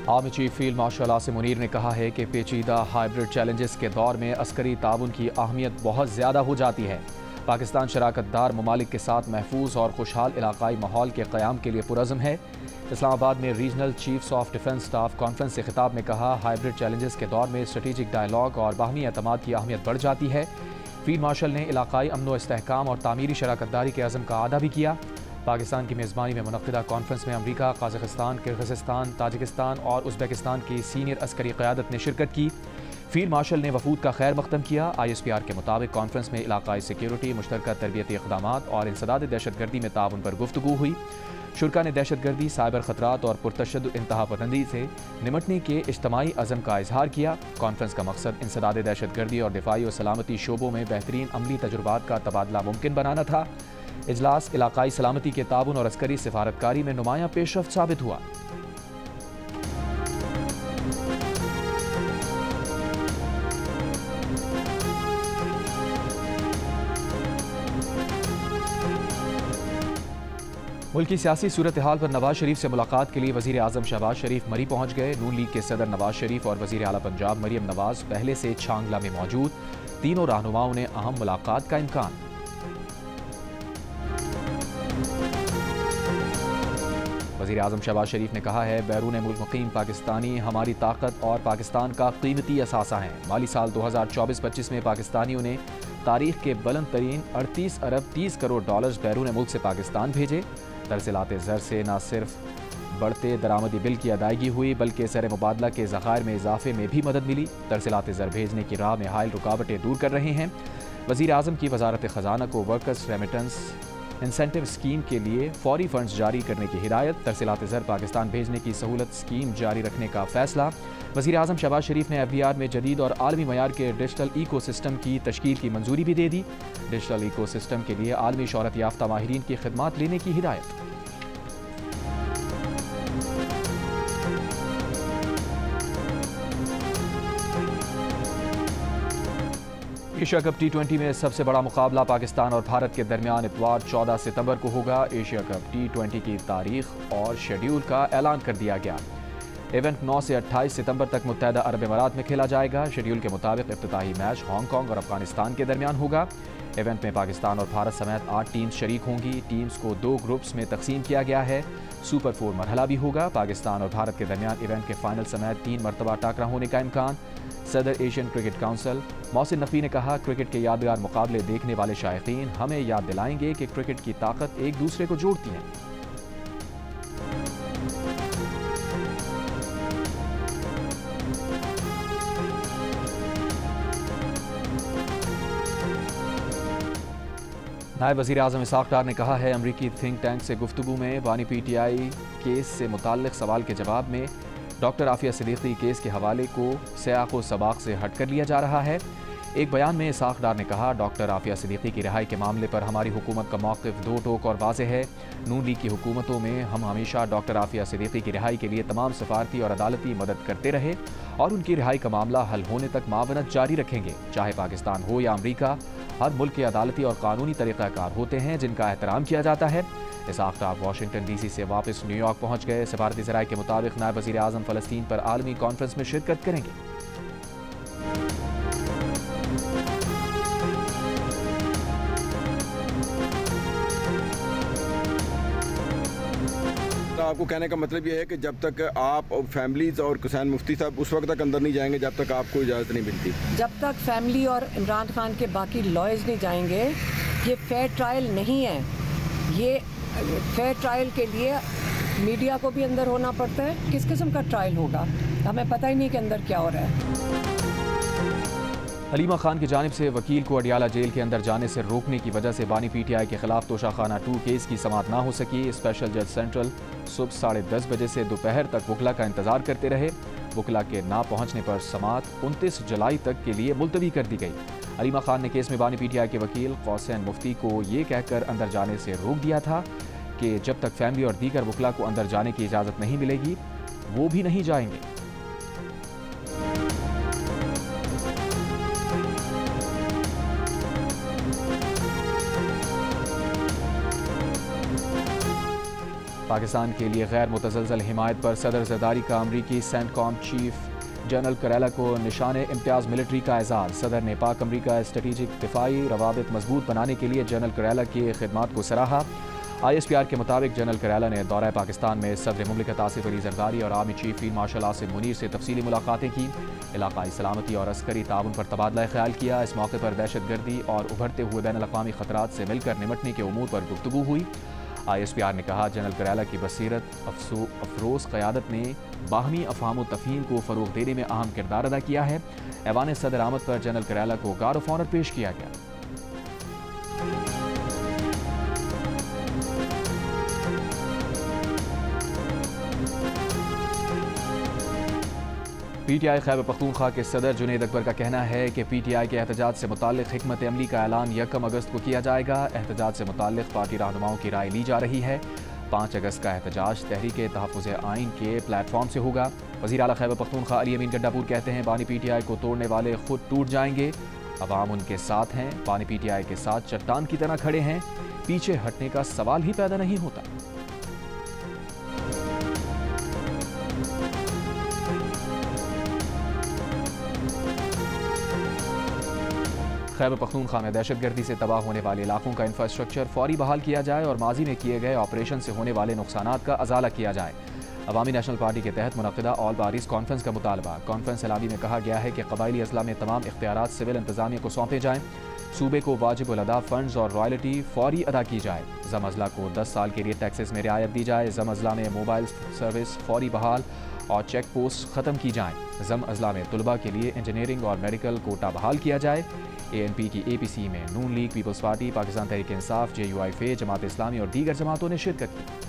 Army chief field marshal Asim Munir ने कहा है कि पेचीदा हाइब्रिड चैलेंजेस के दौर में अस्करी ताउन की अहमियत बहुत ज़्यादा हो जाती है। पाकिस्तान शराकतदार ममालिक के साथ महफूज और खुशहाल इलाकाई माहौल के क़याम के लिए पुरज़म है। इस्लामाबाद में regional chiefs of defence staff conference से खिताब में कहा, हाइब्रिड चैलेंजेस के दौर में स्ट्रेटेजिक डायलॉग और बाहमी एतमाद की अहमियत बढ़ जाती है। फील्ड मार्शल ने इलाकाई अमन व इस्तेहकाम और तामीरी शराकतदारी के अज़म का अदा भी किया। पाकिस्तान की मेज़बानी में मुनक़िदा कॉन्फ्रेंस में अमरीका, काज़ाकिस्तान, किर्गिज़स्तान, ताजिकिस्तान और उज़्बेकिस्तान की सीनियर अस्करी क़यादत ने शिरकत की। फील्ड मार्शल ने वफूद का खैर मक़दम किया। ISPR के मुताबिक कॉन्फ्रेंस में इलाकाई सिक्योरिटी, मुश्तरका तरबियती इक़दामात और इंसदाद दहशतगर्दी में ताउन पर गुफ्तगू हुई। शुरका ने दहशतगर्दी, साइबर ख़तरात और पुरतशद्दुद इंतहा पसंदी से निमटने के इज्तमाही अज़म का इजहार किया। कॉन्फ्रेंस का मकसद इंसदाद दहशतगर्दी और दिफाई और सलामती शोबों में बेहतरीन अमली तजुर्बात का तबादला मुमकिन बनाना था। इजलास इलाकाई सलामती के ताउन और अस्करी सिफारतकारी में नुमायां पेशरफ्त साबित हुआ। मुल्की सियासी सूरत हाल पर नवाज शरीफ से मुलाकात के लिए वज़ीर आज़म शहबाज शरीफ मरी पहुंच गए। नून लीग के सदर नवाज शरीफ और वज़ीर आला पंजाब मरियम नवाज पहले से छांगला में मौजूद। तीनों रहनुमाओं ने अहम मुलाकात का इम्कान। वज़ीर आज़म शहबाज शरीफ ने कहा है, बैरून मुल्क मुक़ीम पाकिस्तानी हमारी ताकत और पाकिस्तान का कीमती असासा हैं। माली साल 2024-25 में पाकिस्तानियों ने तारीख के बुलंद तरीन 38 अरब 30 करोड़ डॉलर्स बैरून मुल्क से पाकिस्तान भेजे। तरसीलाते ज़र से न सिर्फ बढ़ते दरामदी बिल की अदायगी हुई, बल्कि सर मुबादला के ज़खायर में इजाफे में भी मदद मिली। तरसीलाते ज़र भेजने की राह में हायल रुकावटें दूर कर रहे हैं। वज़ीर आज़म की वज़ारत ख़जाना को वर्कर्स रेमिटेंस इंसेंटिव स्कीम के लिए फौरी फंड्स जारी करने की हिदायत। तरसीलाते ज़र पाकिस्तान भेजने की सहूलत स्कीम जारी रखने का फैसला। वज़ीर आज़म शहबाज शरीफ ने FDR में जदीद और आलमी मयार के डिजिटल इको सिस्टम की तश्कील की मंजूरी भी दे दी। डिजिटल इको सिस्टम के लिए आलमी शोहरत याफ्ता माहिरीन की खिदमात लेने की हिदायत। एशिया कप T20 में सबसे बड़ा मुकाबला पाकिस्तान और भारत के दरमियान इतवार 14 सितंबर को होगा। एशिया कप T20 की तारीख और शेड्यूल का ऐलान कर दिया गया। इवेंट 9 से 28 सितंबर तक मुत्तहदा अरब अमारात में खेला जाएगा। शेड्यूल के मुताबिक इफ्तिताही मैच हांगकांग और अफगानिस्तान के दरमियान होगा। इवेंट में पाकिस्तान और भारत समेत 8 टीम्स शरीक होंगी। टीम्स को 2 ग्रुप्स में तकसीम किया गया है। सुपर 4 मरहला भी होगा। पाकिस्तान और भारत के दरमियान इवेंट के फाइनल समेत 3 मरतबा टाकरा होने का इम्कान। सदर Asian cricket council Mohsin Naqvi ने कहा, क्रिकेट के यादगार मुकाबले देखने वाले शायकीन हमें याद दिलाएंगे कि क्रिकेट की ताकत एक दूसरे को जोड़ती है। नायब वज़ीर आज़म इसाक़ डार ने कहा है, अमरीकी थिंक टैंक से गुफ्तगू में बानी PTI केस से मुताल्लिक़ सवाल के जवाब में डॉक्टर आफिया सिद्दीकी केस के हवाले को सियाक़ व सबाक़ से हट कर लिया जा रहा है। एक बयान में इसाक़ डार ने कहा, डॉक्टर आफिया सिद्दीकी की रिहाई के मामले पर हमारी हुकूमत का मौक़िफ़ दो टोक और वाज़ेह है। नून लीग की हुकूमतों में हम हमेशा डॉक्टर आफिया सिद्दीकी की रिहाई के लिए तमाम सफारती और अदालती मदद करते रहे और उनकी रिहाई का मामला हल होने तक मावनत जारी रखेंगे। चाहे पाकिस्तान हो या अमरीका, हर मुल्क के अदालती और कानूनी तरीक़ाकार होते हैं जिनका एहतराम किया जाता है। इसाक़ डार वाशिंगटन DC से वापस न्यूयॉर्क पहुँच गए। सफारती ज़राए के मुताबिक नायब वज़ीर आज़म फ़लस्तीन पर आलमी कॉन्फ्रेंस में शिरकत करेंगे। आपको कहने का मतलब ये है कि जब तक आप और फैमिलीज और हुसैन मुफ्ती साहब उस वक्त तक अंदर नहीं जाएंगे जब तक आपको इजाज़त नहीं मिलती। जब तक फैमिली और इमरान खान के बाकी लॉयर्स नहीं जाएंगे, ये फेयर ट्रायल नहीं है। ये फेयर ट्रायल के लिए मीडिया को भी अंदर होना पड़ता है। किस किस्म का ट्रायल होगा हमें पता ही नहीं कि अंदर क्या हो रहा है। हलीमा खान की जानिब से वकील को अडियाला जेल के अंदर जाने से रोकने की वजह से बानी PTI के खिलाफ तोशाखाना 2 केस की समाअत ना हो सकी। स्पेशल जज सेंट्रल सुबह 10:30 बजे से दोपहर तक वकला का इंतजार करते रहे। वकला के ना पहुंचने पर समाअत 29 जुलाई तक के लिए मुलतवी कर दी गई। हलीमा खान ने केस में बानी PTI के वकील हुसैन मुफ्ती को ये कहकर अंदर जाने से रोक दिया था कि जब तक फैमिली और दीगर वकला को अंदर जाने की इजाज़त नहीं मिलेगी वो भी नहीं जाएंगे। पाकिस्तान के लिए गैर मुतज़लज़ल हिमायत पर सदर ज़रदारी का अमरीकी सेंटकॉम चीफ जनरल करेला को निशान इम्तियाज़ मिलिट्री का एजाज़। सदर ने पाक अमरीका स्ट्रेटेजिक दिफाई रवाबित मजबूत बनाने के लिए जनरल करेला की खिदमात को सराहा। ISPR के मुताबिक जनरल करेला ने दौरा पाकिस्तान में सदर मुमलिकत आसिफ अली जरदारी और army chief field marshal Asim Munir से तफसीली मुलाकातें की। इलाकाई सलामती और अस्करी ताउन पर तबादला ख्याल किया। इस मौके पर दहशतगर्दी और उभरते हुए बैन अल-अक़वामी खतरात से मिलकर निमटने के उमूर पर गुफ्तगू हुई। ISPR ने कहा, जनरल करेला की बसीरत अफरोज़ क़यादत ने बाहमी अफ़हाम तफ़हीम को फ़रोग़ देने में अहम किरदार अदा किया है। ऐवान सदर आमद पर जनरल करेला को गार्ड ऑफ ऑनर पेश किया गया। PTI खैबर पख्तूनख्वा के सदर जुनैद अकबर का कहना है कि PTI के एहतजाज से मुताल्लिक़ हिकमत अमली का ऐलान 1 अगस्त को किया जाएगा। एहतजाज से मुताल्लिक़ पार्टी रहनुमाओं की राय ली जा रही है। 5 अगस्त का एहतजाज तहरीक तहफ़्फ़ुज़ आइन के प्लेटफॉर्म से होगा। वज़ीर आला खैबर पख्तूनख्वा अली अमीन गड्डापुर कहते हैं, बानी PTI को तोड़ने वाले खुद टूट जाएंगे। अवाम उनके साथ हैं। बानी PTI के साथ चट्टान की तरह खड़े हैं। पीछे हटने का सवाल ही पैदा नहीं होता। खैबर पख्तूनख्वा में दहशतगर्दी से तबाह होने वाले इलाकों का इंफ्रास्ट्रक्चर फौरी बहाल किया जाए और माजी में किए गए ऑपरेशन से होने वाले नुकसानात का अजाला किया जाए। अवामी नेशनल पार्टी के तहत मुनक़िदा ऑल पार्टीज कॉन्फ्रेंस का मुतालबा। कॉन्फ्रेंस सलामी में कहा गया है कि कबायली अजला में तमाम इख्तियारात सिविल इंतजामिया को सौंपे जाएँ। सूबे को वाजिब उल अदा फंड्स और रॉयल्टी फौरी अदा की जाए। ज़म अजला को 10 साल के लिए टैक्सेस में रियायत दी जाए। ज़म अजला में मोबाइल सर्विस फौरी बहाल और चेक पोस्ट ख़त्म की जाएँ। ज़म अजला में तुलबा के लिए इंजीनियरिंग और मेडिकल कोटा बहाल किया जाए। ANP की APC में नून league, peoples party, Pakistan Tehreek Insaf, JUIF, Jamaat Islami और दीगर जमातों ने शिरकत की।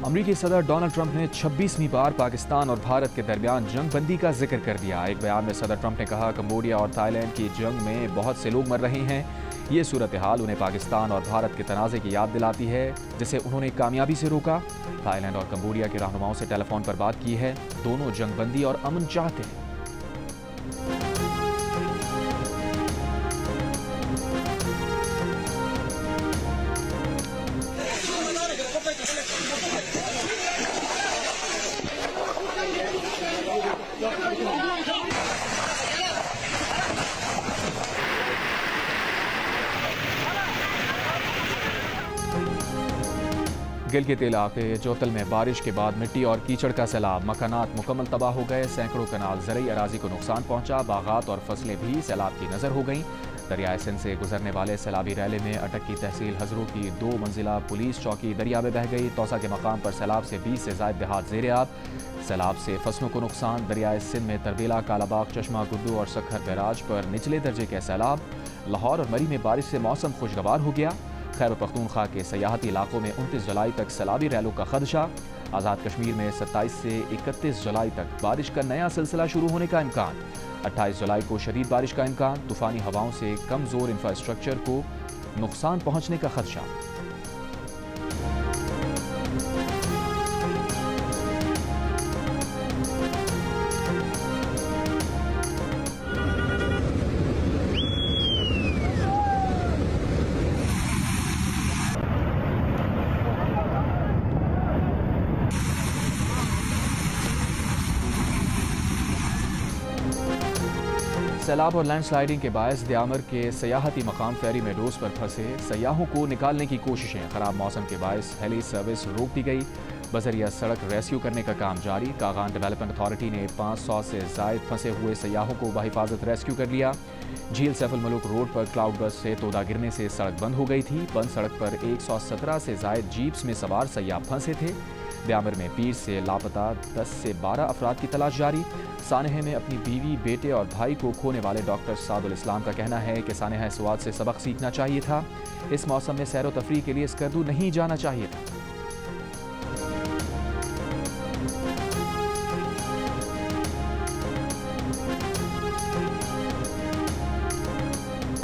अमरीकी सदर डोनाल्ड ट्रंप ने 26वीं बार पाकिस्तान और भारत के दरमियान जंग बंदी का जिक्र कर दिया। एक बयान में सदर ट्रंप ने कहा, कंबोडिया और थाईलैंड की जंग में बहुत से लोग मर रहे हैं। ये सूरत हाल उन्हें पाकिस्तान और भारत के तनाज़े की याद दिलाती है, जिसे उन्होंने कामयाबी से रोका। थाईलैंड और कंबोडिया के रहनुमाओं से टेलीफोन पर बात की है। दोनों जंग बंदी और अमन चाहते हैं। गिलगित इलाके जोतल में बारिश के बाद मिट्टी और कीचड़ का सैलाब। मकानात मुकम्मल तबाह हो गए। सैकड़ों कनाल ज़रई अराजी को नुकसान पहुंचा। बागात और फसलें भी सैलाब की नज़र हो गईं। दरियाए सिंध से गुजरने वाले सैलाबी रैले में अटक की तहसील हजरू की 2 मंजिला पुलिस चौकी दरिया में बह गई। तौसा के मकाम पर सैलाब से 20 से ज़ायद देहात ज़ेरे आब। सैलाब से फसलों को नुकसान। दरियाए सिंध में तरबेला, कालाबाग, चश्मा गुड्डू और सखर बैराज पर निचले दर्जे के सैलाब। लाहौर और मरी में बारिश से मौसम खुशगवार हो गया। खैबर पख्तूनख्वा के सयाहती इलाकों में 29 जुलाई तक सैलाबी रैलों का खदशा। आज़ाद कश्मीर में 27 से 31 जुलाई तक बारिश का नया सिलसिला शुरू होने का इम्कान। 28 जुलाई को शदीद बारिश का इम्कान। तूफ़ानी हवाओं से कमज़ोर इंफ्रास्ट्रक्चर को नुकसान पहुँचने का खदशा। सैलाब और लैंडस्लाइडिंग के बायस दियामर के सयाहती मकाम फेरी मेडोज पर फंसे सयाहों को निकालने की कोशिशें। खराब मौसम के बायस हेली सर्विस रोक दी गई। बजरिया सड़क रेस्क्यू करने का काम जारी। कागान डेवलपमेंट अथॉरिटी ने 500 से जायद फंसे हुए सयाहों को बाहिफाजत रेस्क्यू कर लिया। झील सैफुल मलूक रोड पर क्लाउड बस से तोदा गिरने से सड़क बंद हो गई थी। बंद सड़क पर 117 से जायद जीप्स में सवार सयाह फंसे थे। दियामर में पीर से लापता 10 से 12 अफराद की तलाश जारी। सानेह में अपनी बीवी, बेटे और भाई को खोने वाले डॉक्टर सादुल इस्लाम का कहना है कि सानेह स्वाद से सबक सीखना चाहिए था। इस मौसम में सैर व तफरीह के लिए स्कर्दू नहीं जाना चाहिए था।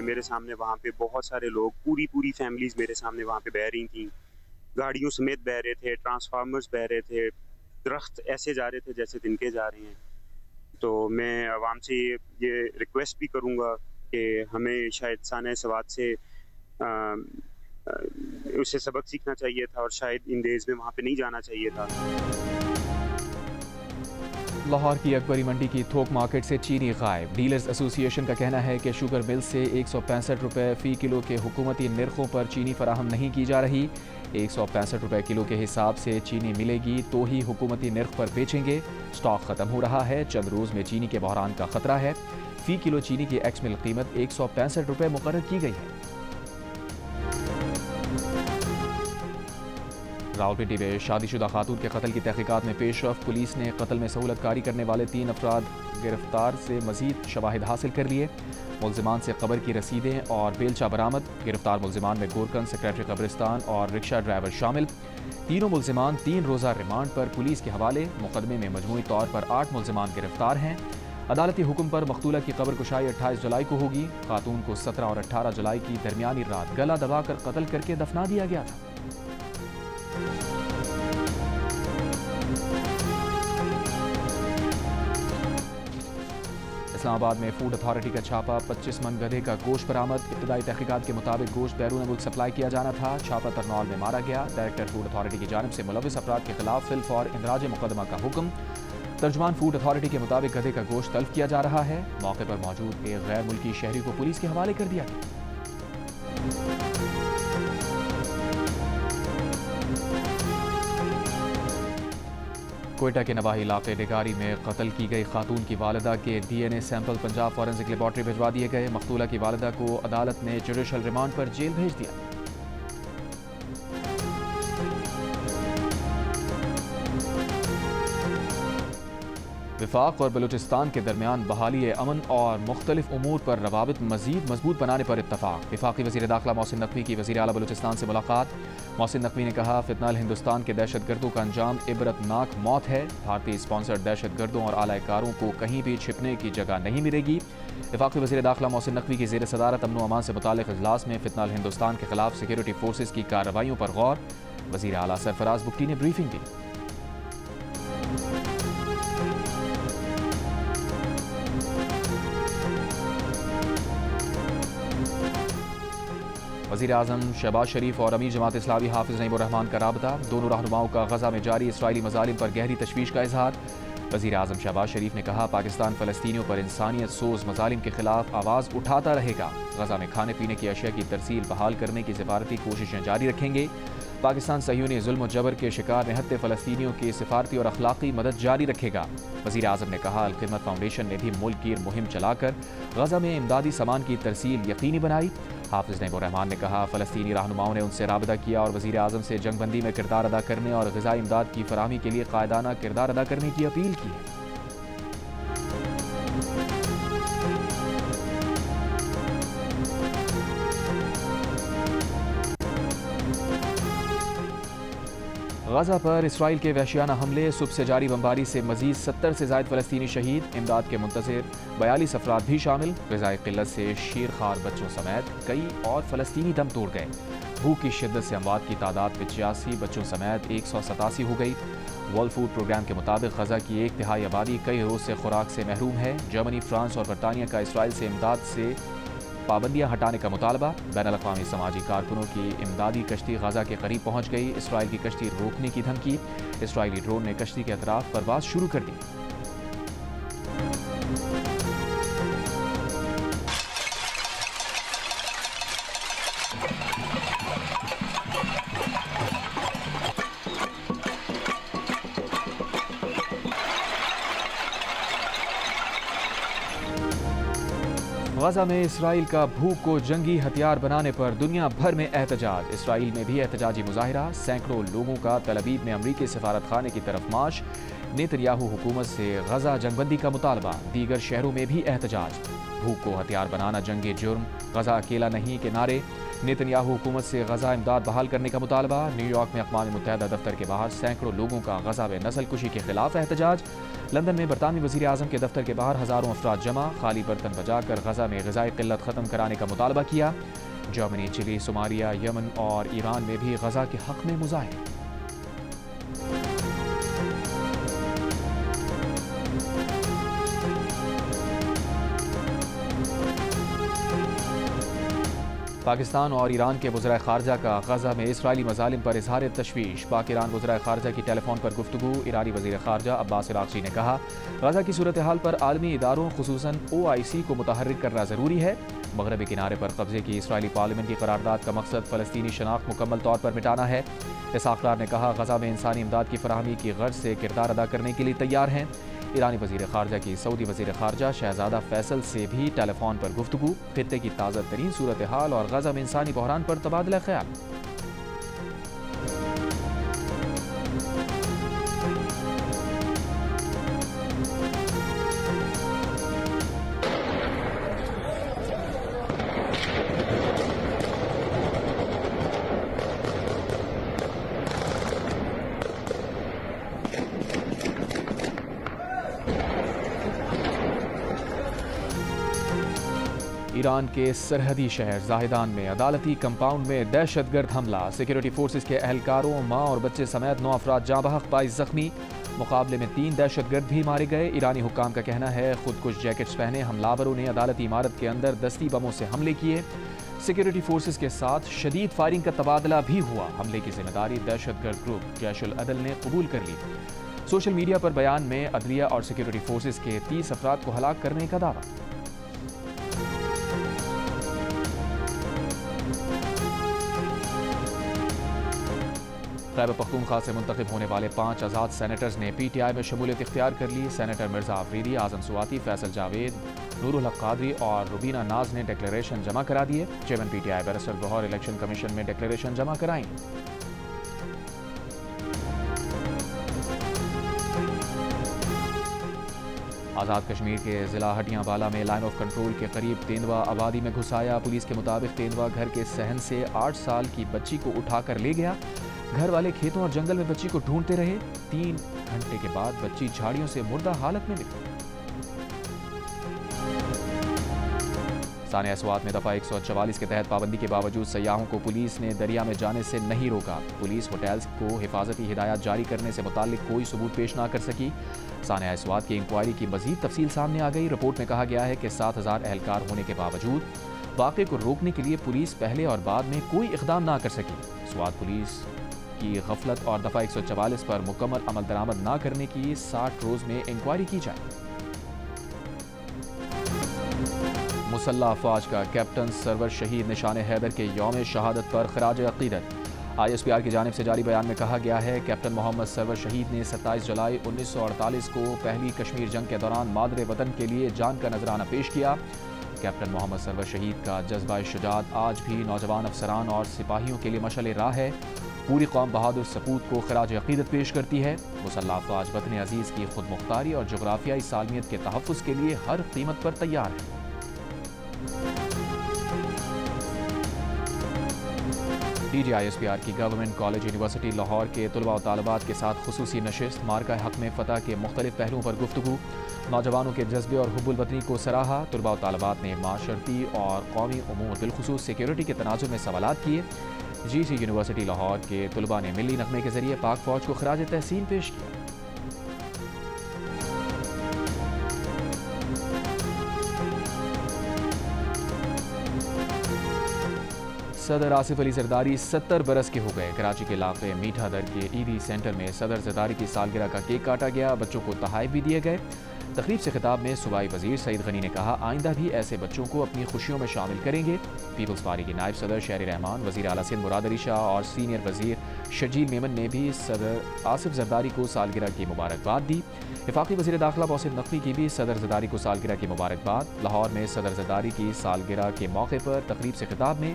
मेरे सामने वहाँ पे बहुत सारे लोग, पूरी फैमिलीज मेरे सामने वहाँ पे बह रही थी। गाड़ियों समेत बह रहे थे, ट्रांसफार्मर्स बह रहे थे, दरख्त ऐसे जा रहे थे जैसे तिनके जा रहे हैं। तो मैं आवाम से ये रिक्वेस्ट भी करूँगा कि हमें शायद साने सवाद से उससे सबक सीखना चाहिए था और शायद इन डेज में वहाँ पे नहीं जाना चाहिए था। लाहौर की अकबरी मंडी की थोक मार्केट से चीनी गायब। डीलर्स एसोसिएशन का कहना है कि शुगर मिल से 165 रुपये फ़ी किलो के हुकूमती निर्खों पर चीनी फराहम नहीं की जा रही। 165 रुपये किलो के हिसाब से चीनी मिलेगी तो ही हुकूमती निर्ख पर बेचेंगे। स्टॉक ख़त्म हो रहा है। चंद रोज़ में चीनी के बहरान का खतरा है। फ़ी किलो चीनी की एक्स मिल कीमत 165 रुपये मुकर्रर की गई है। रावलपिंडी में शादीशुदा खातून के कत्ल की तहकीकात में पेशरफ। पुलिस ने कत्ल में सहूलतकारी करने वाले 3 अफराद गिरफ्तार से मजीद शवाहिद हासिल कर लिए। मुलजिमान से कब्र की रसीदें और बेलचा बरामद। गिरफ्तार मुलजिमान में गोरकन, सेक्रेटरी कब्रिस्तान और रिक्शा ड्राइवर शामिल। तीनों मुलजिमान 3 रोज़ा रिमांड पर पुलिस के हवाले। मुकदमे में मजमूई तौर पर 8 मुलजिमान गिरफ्तार हैं। अदालती हुक्म पर मकतूला की कब्र कुशाई 28 जुलाई को होगी। खातून को 17 और 18 जुलाई की दरमियानी रात गला दबाकर कत्ल करके दफना दिया गया था। इस्लामाबाद में फूड अथॉरिटी का छापा। 25 मन गधे का गोश्त बरामद। इब्तदाई तहकीकात के मुताबिक गोश्त बैरून मुल्क सप्लाई किया जाना था। छापा तरनौल में मारा गया। डायरेक्टर फूड अथॉरिटी की जानिब से मुलविस अफराद के खिलाफ फिल फॉर इंदराज मुकदमा का हुक्म। तर्जुमान फूड अथॉरिटी के मुताबिक गधे का गोश्त तल्फ किया जा रहा है। मौके पर मौजूद एक गैर मुल्की शहरी को पुलिस के हवाले कर दिया गया। कोयटा के नवाही इलाके डिगारी में कत्ल की गई खातून की वालिदा के DNA sample Punjab forensic laboratory भिजवा दिए गए। मकतूला की वालिदा को अदालत ने जुडिशल रिमांड पर जेल भेज दिया। विफाक और बलूचिस्तान के दरमियान बहाली अमन और मुख्तलिफ उमूर पर रवाबित मजीद मजबूत बनाने पर इत्तफाक। विफाकी वज़ीर दाखिला मोहसिन नकवी की वज़ीर आला बलूचिस्तान से मुलाकात। मोहसिन नकवी ने कहा, फितनाल हिंदुस्तान के दहशतगर्दों का अंजाम इबरतनाक मौत है। भारतीय स्पॉन्सर्ड दहशतगर्दों और आलाकारों को कहीं भी छिपने की जगह नहीं मिलेगी। विफाकी वज़ीर दाखिला मोहसिन नकवी की ज़ेर सदारत अमन अमान से मुताल्लिक़ इजलास में फितनाल हिंदुस्तान के खिलाफ सिक्योरिटी फोर्सेज की कार्रवाइयों पर गौर। वज़ीर आला सरफराज बुक्टी ने ब्रीफिंग दी। वज़ीर आज़म शहबाज शरीफ और अमीर जमात इस्लामी हाफिज़ नईमुर रहमान का राबता। दोनों रहनुमाओं का गज़ा में जारी इसराइली मज़ालिम पर गहरी तशवीश का इजहार। वज़ीर आज़म शहबाज शरीफ ने कहा, पाकिस्तान फ़लस्तीनियों पर इंसानियत सोज़ मज़ालिम के खिलाफ आवाज़ उठाता रहेगा। गज़ा में खाने पीने की अशिया की तरसील बहाल करने की सिफारती कोशिशें जारी रखेंगे। पाकिस्तान सह्यूनी जुल्म और जबर के शिकार निहत्ते फ़लस्तीनियों की सिफारती और अखलाकी मदद जारी रखेगा। वज़ीर आज़म ने कहा, अल-ख़िदमत फाउंडेशन ने भी मुल्क गिर मुहिम चलाकर गज़ा में इमदादी सामान की तरसील यकीनी बनाई। हाफिज़ नईमुर रहमान ने कहा, फ़लस्तीनी रहनुमाओं ने उनसे राबता किया और वज़ीर आज़म से जंगबंदी में किरदार अदा करने और ग़िज़ाई इमदाद की फराहमी के लिए कायदाना किरदार अदा करने की अपील की है। गज़ा पर इसराइल के वहशियाना हमले, सुबह से जारी बमबारी से मजीद 70 से ज़ायद फ़लस्तीनी शहीद। इमदाद के मुंतज़िर 42 अफराद भी शामिल। ग़िज़ाई क़िल्लत से शीरखार बच्चों समेत कई और फ़लस्तीनी दम तोड़ गए। भूख की शिद्दत से अमवात की तादाद 85 बच्चों समेत 187 हो गई। वर्ल्ड फूड प्रोग्राम के मुताबिक गज़ा की 1/3 आबादी कई रोज़ से खुराक से महरूम है। जर्मनी, फ्रांस और बरतानिया का इसराइल से इमदाद से पाबंदियां हटाने का मुतालबा। बैनुल-अक़वामी समाजी कारकुनों की इमदादी कश्ती गज़ा के करीब पहुंच गई। इसराइल की कश्ती रोकने की धमकी। इसराइली ड्रोन ने कश्ती के अतराफ परवाज शुरू कर दी। गज़ा में इसराइल का भूख को जंगी हथियार बनाने पर दुनिया भर में एहतजाज। इसराइल में भी एहतजाजी मुजाहिरा। सैकड़ों लोगों का तल अवीव में अमरीकी सफारत खाने की तरफ मार्च। नेतन्याहू हुकूमत से गज़ा जंगबंदी का मुतालबा। दीगर शहरों में भी एहतजाज। भूख को हथियार बनाना जंगे जुर्म, गज़ा अकेला नहीं के नारे। नेतन्याहू हुकूमत से गज़ा इमदाद बहाल करने का मुतालबा। न्यूयॉर्क में अक़वाम मुत्तहिदा दफ्तर के बाहर सैकड़ों लोगों का गज़ा में नस्लकुशी के खिलाफ एहतजाज। लंदन में बरतानवी वज़ीर आज़म के दफ्तर के बाहर हज़ारों अफराद जमा। खाली बर्तन बजाकर गज़ा में ग़िज़ाई क़िल्लत ख़त्म कराने का मुतालबा किया। जर्मनी, चिली, सोमालिया, यमन और ईरान में भी गजा के हक में मुजाहिरे। पाकिस्तान और ईरान के वज़ीर ख़ारजा का गजा में इसराइली मज़ालिम पर इज़हार तशवीश। पाक ईरान वज़ीर ख़ारजा की टेलीफोन पर गुफ्तगू। ईरानी वज़ीर ख़ारजा अब्बास अराग़ची ने कहा, गजा की सूरत हाल पर आलमी इदारों ख़ुसूसन OIC को मुतहर्रिक करना ज़रूरी है। मग़रबी किनारे पर कब्ज़े की इसराइली पार्लियामेंट की करारदाद का मकसद फ़लस्तीनी शनाख्त मुकम्मल तौर पर मिटाना है। इसहाक़ ने कहा, गजा में इंसानी इमदाद की फ़राहमी की गर्ज से किरदार अदा करने के लिए तैयार हैं। ईरानी वज़ीर ख़ारजा की सऊदी वज़ीर ख़ारजा शहज़ादा फैसल से भी टेलीफोन पर गुफ्तगू। खित्ते की ताज़ा तरीन सूरत हाल और गजा में इंसानी बहरान पर तबादला ख्याल। ईरान के सरहदी शहर जाहिदान में अदालती कंपाउंड में दहशतगर्द हमला। सिक्योरिटी फोर्सेस के एहलकारों, माँ और बच्चे समेत 9 अफराद जाँ बहक, 22 जख्मी। मुकाबले में 3 दहशतगर्द भी मारे गए। ईरानी हुक्काम का कहना है, खुदकुश जैकेट्स पहने हमलावरों ने अदालती इमारत के अंदर दस्ती बमों से हमले किए। सिक्योरिटी फोर्सेस के साथ शदीद फायरिंग का तबादला भी हुआ। हमले की जिम्मेदारी दहशतगर्द ग्रुप जैश उल अदल ने कबूल कर ली। सोशल मीडिया पर बयान में अदलिया और सिक्योरिटी फोर्सेस के 30 अफराद को हलाक करने का दावा। खैबर पख्तूनख्वा से मुंतखब होने वाले 5 आज़ाद सेनेटर्स ने PTI में शमूलियत इख्तियार कर ली। सेनेटर मिर्जा आफरीदी, आजम सुवाती, फैसल जावेद, नूरुल हक कादरी और रुबीना नाज ने डिक्लेरेशन जमा करा दिए। Chairman PTI barrister Gohar election commission में डिक्लेरेशन जमा कराई। आज़ाद कश्मीर के ज़िला हटियावाला में लाइन ऑफ कंट्रोल के करीब तेंदुआ आबादी में घुस आया। पुलिस के मुताबिक तेंदुआ घर के सहन से 8 साल की बच्ची को उठाकर ले गया। घर वाले खेतों और जंगल में बच्ची को ढूंढते रहे। 3 घंटे के बाद बच्ची झाड़ियों से मुर्दा हालत में मिली। सानिया स्वात में दफा 144 के तहत पाबंदी के बावजूद सयाहों को पुलिस ने दरिया में जाने से नहीं रोका। पुलिस होटल्स को हिफाजती हिदायत जारी करने से मुताल्लिक कोई सबूत पेश ना कर सकी। सानिया स्वात की इंक्वायरी की मजीद तफसील सामने आ गई। रिपोर्ट में कहा गया है कि 7000 एहलकार होने के बावजूद वाक़े को रोकने के लिए पुलिस पहले और बाद में कोई इक़दाम ना कर सकी। स्वात पुलिस की गफलत और दफा 144 पर मुकम्मल अमल दरामद ना करने की 60 रोज में इंक्वायरी की जाए। मुसल्लह अफवाज का कैप्टन सरवर शहीद निशान हैदर के यौम शहादत पर खराज अक़ीदत। ISPR की जानिब से जारी बयान में कहा गया है, कैप्टन मोहम्मद सरवर शहीद ने 27 जुलाई 1948 को पहली कश्मीर जंग के दौरान मादरे वतन के लिए जान का नजराना पेश किया। कैप्टन मोहम्मद सरवर शहीद का जज्बा शुजाअत आज भी नौजवान अफसरान और सिपाहियों के लिए मशअल राह है। पूरी कौम बहादुर सपूत को खराज अक़ीदत पेश करती है। मुसल्लह अफवाज वतन अजीज़ की खुद मुख्तारी और जोग्राफियाई सालमियत के तहफ़्फ़ुज़ के लिए हर कीमत पर तैयार है। DG ISPR की गवर्नमेंट कॉलेज यूनिवर्सिटी लाहौर के तलबा और तालिबात के साथ खुसूसी नशिस्त। मार्का हक में फ़तह के मुख्तलिफ पहलुओं पर गुफ्तगू। नौजवानों के जज्बे और हुब्बुल वतनी को सराहा। तलबा और तालिबात ने माशरती और कौमी उमूर बिलखुसूस सिक्योरिटी के तनाज़ुर में सवालात किए। GC यूनिवर्सिटी लाहौर के तलबा ने मिली नगमे के जरिए पाक फौज को खराज तहसीन पेश किया। सदर आसिफ अली जरदारी 70 बरस के हो गए। कराची के इलाके मीठा दर के ईदी सेंटर में सदर जरदारी की सालगिरह का केक काटा गया। बच्चों को तोहफे भी दिए गए। तकरीब से खिताब में सूबाई वजीर सईद गनी ने कहा, आइंदा भी ऐसे बच्चों को अपनी खुशियों में शामिल करेंगे। पीपल्स पार्टी की नायब सदर शहरी रहमान, वजीर आला सिंध मुराद अली शाह और सीनियर वजीर शजील मेमन ने भी सदर आसिफ जरदारी को सालगिरह की मुबारकबाद दी। वफाकी वजीर दाखिला मोहसिन नकवी की भी सदर जरदारी को सालगिरह की मुबारकबाद। लाहौर में सदर जरदारी की सालगिरह के मौके पर तकरीब से खिताब में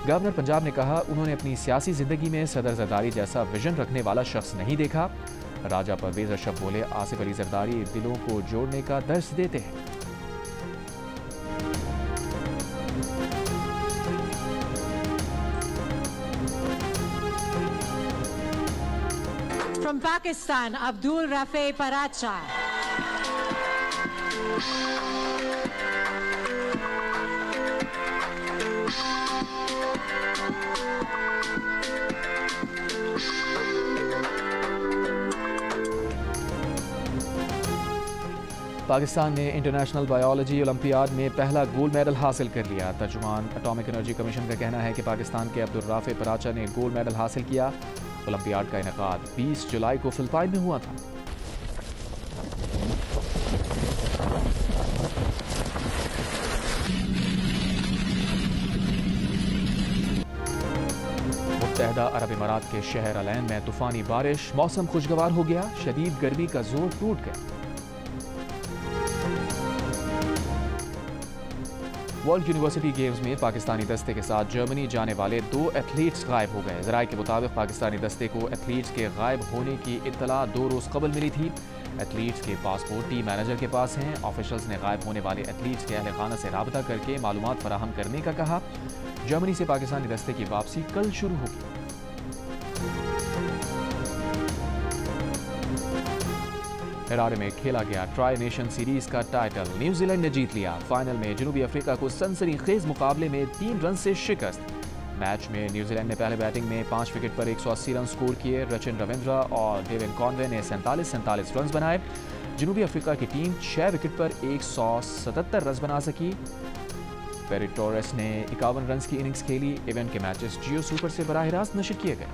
गवर्नर पंजाब ने कहा, उन्होंने अपनी सियासी जिंदगी में सदर जरदारी जैसा विजन रखने वाला शख्स नहीं देखा। राजा परवेज अशरफ बोले, आसिफ अली जरदारी दिलों को जोड़ने का दर्स देते हैं। From Pakistan, Abdul Rafi Paracha. Pakistan ने इंटरनेशनल बायोलॉजी ओलंपियाड में पहला गोल्ड मेडल हासिल कर लिया। तर्जुमान एटॉमिक एनर्जी कमीशन का कहना है कि पाकिस्तान के अब्दुल राफे पराचा ने गोल्ड मेडल हासिल किया। ओलंपियाड का इनेकाद 20 जुलाई को फिलिपाइन में हुआ था। मुत्तहदा अरब इमारात के शहर अलैन में तूफानी बारिश, मौसम खुशगवार हो गया, शदीद गर्मी का जोर टूट गया। वर्ल्ड यूनिवर्सिटी गेम्स में पाकिस्तानी दस्ते के साथ जर्मनी जाने वाले 2 एथलीट्स गायब हो गए। ज़राए के मुताबिक पाकिस्तानी दस्ते को एथलीट्स के गायब होने की इत्तला 2 रोज़ कबल मिली थी। एथलीट्स के पासपोर्ट टीम मैनेजर के पास हैं। ऑफिशियल्स ने गायब होने वाले एथलीट्स के अहल खाना से राबता करके मालूमात फराहम करने का कहा। जर्मनी से पाकिस्तानी दस्ते की वापसी कल शुरू होगी। हरारे में खेला गया ट्राई नेशन सीरीज का टाइटल न्यूजीलैंड ने जीत लिया। फाइनल में जनूबी अफ्रीका को सनसनीखेज मुकाबले में 3 रन से शिकस्त। मैच में न्यूजीलैंड ने पहले बैटिंग में 5 विकेट पर 180 रन स्कोर किए। रचिन रविंद्रा और डेविन कॉनवे ने 47 रन बनाए। जनूबी अफ्रीका की टीम 6 विकेट पर 177 रन बना सकी। पेरी टोरेस ने 51 रन की इनिंग्स खेली। इवेंट के मैचेस जियो सुपर से बराह रास्त नशर किए गए।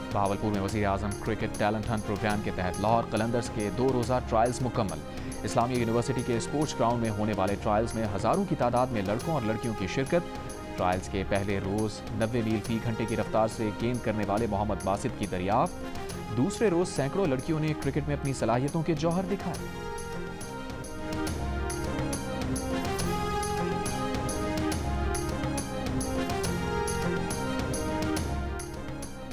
बहावलपुर में वज़ीर आज़म क्रिकेट टैलेंट हंट प्रोग्राम के तहत लाहौर कलंदर्स के 2 रोज़ा ट्रायल्स मुकम्मल। इस्लामिया यूनिवर्सिटी के स्पोर्ट्स ग्राउंड में होने वाले ट्रायल्स में हज़ारों की तादाद में लड़कों और लड़कियों की शिरकत। ट्रायल्स के पहले रोज़ 90 मील फी घंटे की रफ्तार से गेंद करने वाले मोहम्मद बासित की दरियाफ्त। दूसरे रोज़ सैकड़ों लड़कियों ने क्रिकेट में अपनी सलाहियतों के जौहर दिखाए।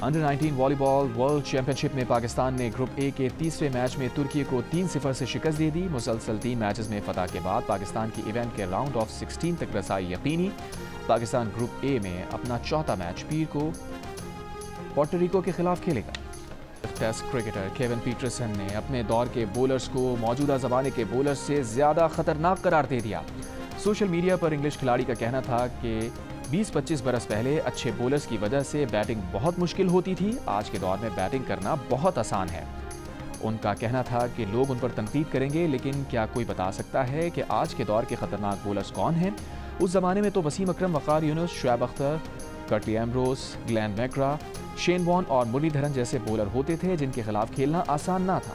अंडर 19 वॉलीबॉल वर्ल्ड चैंपियनशिप में पाकिस्तान ने ग्रुप ए के तीसरे मैच में तुर्की को 3-0 से शिकस्त दे दी। मुसलसल 3 मैचेस में फतह के बाद पाकिस्तान की इवेंट के राउंड ऑफ 16 तक रसाई यकीनी। पाकिस्तान ग्रुप ए में अपना चौथा मैच पीर को पोर्टोरिको के खिलाफ खेलेगा। टेस्ट क्रिकेटर केविन पीटरसन ने अपने दौर के बॉलर्स को मौजूदा ज़माने के बॉलर्स से ज़्यादा खतरनाक करार दे दिया। सोशल मीडिया पर इंग्लिश खिलाड़ी का कहना था कि 20-25 बरस पहले अच्छे बॉलर्स की वजह से बैटिंग बहुत मुश्किल होती थी। आज के दौर में बैटिंग करना बहुत आसान है। उनका कहना था कि लोग उन पर तनकीद करेंगे, लेकिन क्या कोई बता सकता है कि आज के दौर के खतरनाक बॉलर्स कौन हैं? उस ज़माने में तो Wasim Akram, Waqar Younis, Shoaib Akhtar, Curtly Ambrose, Glenn McGrath, Shane Warne और मुरलीधरन जैसे बॉलर होते थे जिनके खिलाफ खेलना आसान ना था।